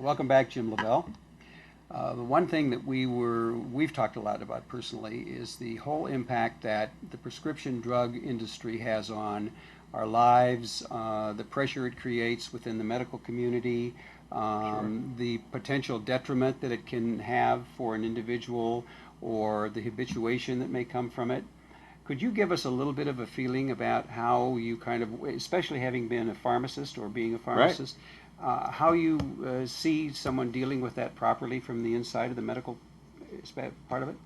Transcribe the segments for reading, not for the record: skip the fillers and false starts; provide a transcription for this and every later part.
Welcome back, Jim Lavelle. The one thing that we've talked a lot about personally is the whole impact that the prescription drug industry has on our lives, the pressure it creates within the medical community, the potential detriment that it can have for an individual, or the habituation that may come from it. Could you give us a little bit of a feeling about how you kind of, especially having been a pharmacist or being a pharmacist, how you see someone dealing with that properly from the inside of the medical part of it?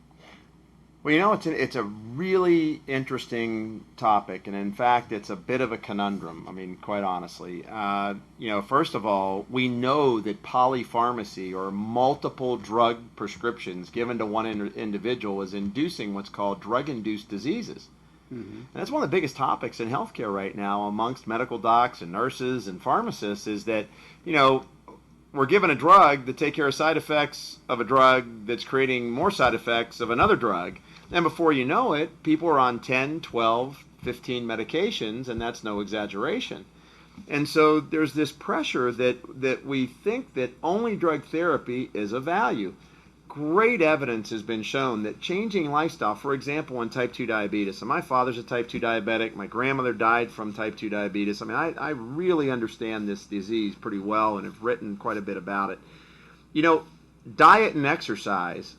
Well, you know, it's a really interesting topic, and in fact, it's a bit of a conundrum. I mean, quite honestly, first of all, we know that polypharmacy, or multiple drug prescriptions given to one individual, is inducing what's called drug-induced diseases. And that's one of the biggest topics in healthcare right now amongst medical docs and nurses and pharmacists, is that, we're given a drug to take care of side effects of a drug that's creating more side effects of another drug. And before you know it, people are on 10, 12, 15 medications, and that's no exaggeration. And so there's this pressure that we think that only drug therapy is of value. Great evidence has been shown that changing lifestyle, for example, in type 2 diabetes, and my father's a type 2 diabetic, my grandmother died from type 2 diabetes. I mean, I really understand this disease pretty well and have written quite a bit about it. Diet and exercise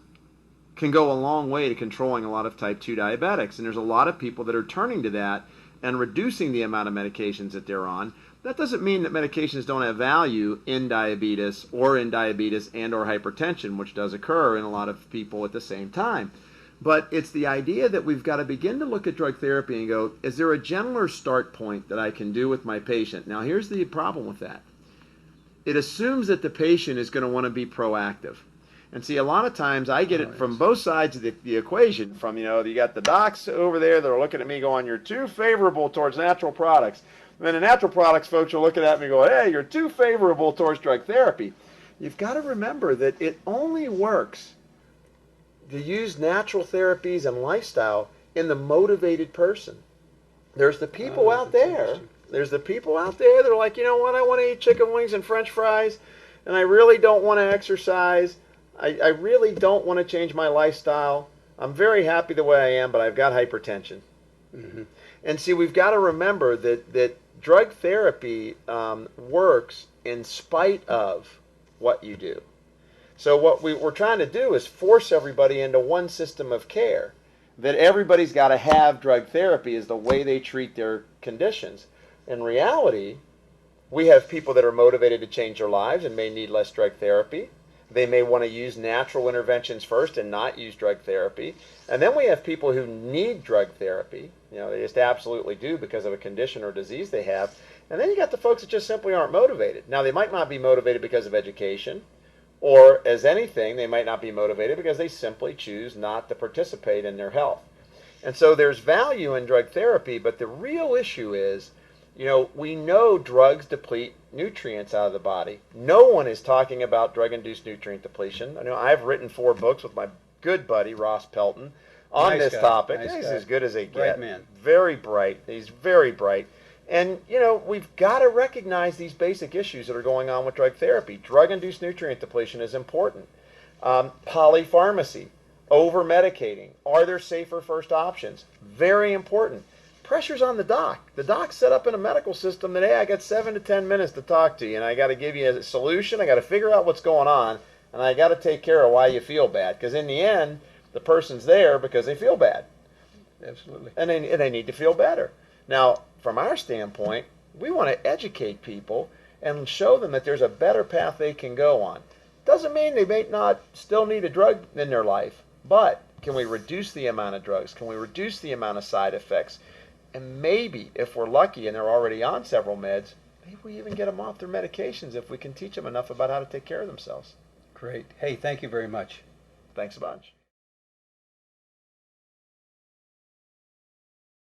can go a long way to controlling a lot of type 2 diabetics, and there's a lot of people that are turning to that and reducing the amount of medications that they're on. That doesn't mean that medications don't have value in diabetes and or hypertension, which does occur in a lot of people at the same time. But it's the idea that we've got to begin to look at drug therapy and go, is there a gentler start point that I can do with my patient? Now, here's the problem with that. It assumes that the patient is going to want to be proactive. And see, a lot of times I get it from both sides of the equation. From, you got the docs over there that are looking at me going, you're too favorable towards natural products. And then the natural products folks are looking at me going, hey, you're too favorable towards drug therapy. You've got to remember that it only works to use natural therapies and lifestyle in the motivated person. There's the people out there. There's the people out there that are like, you know what, I want to eat chicken wings and French fries, and I really don't want to exercise. I really don't want to change my lifestyle. I'm very happy the way I am, but I've got hypertension. And see, we've got to remember that drug therapy works in spite of what you do. So what we're trying to do is force everybody into one system of care, that everybody's got to have drug therapy as the way they treat their conditions. In reality, we have people that are motivated to change their lives and may need less drug therapy. They may want to use natural interventions first and not use drug therapy. And then we have people who need drug therapy. They just absolutely do because of a condition or disease they have. And then you got the folks that just simply aren't motivated. Now, they might not be motivated because of education, or as anything, they might not be motivated because they simply choose not to participate in their health. And so there's value in drug therapy, but the real issue is, we know drugs deplete nutrients out of the body. No one is talking about drug-induced nutrient depletion. I've written 4 books with my good buddy, Ross Pelton, on this topic. He's as good as they get. Bright man. Very bright. He's very bright. And, we've got to recognize these basic issues that are going on with drug therapy. Drug-induced nutrient depletion is important. Polypharmacy, over-medicating. Are there safer first options? Very important. Pressure's on the doc. The doc's set up in a medical system that, hey, I got 7 to 10 minutes to talk to you, and I got to give you a solution. I got to figure out what's going on, and I got to take care of why you feel bad. Because in the end, the person's there because they feel bad. Absolutely. And they need to feel better. Now, from our standpoint, we want to educate people and show them that there's a better path they can go on. Doesn't mean they may not still need a drug in their life, but can we reduce the amount of drugs? Can we reduce the amount of side effects? And maybe, if we're lucky and they're already on several meds, maybe we even get them off their medications if we can teach them enough about how to take care of themselves. Great. Hey, thank you very much. Thanks a bunch.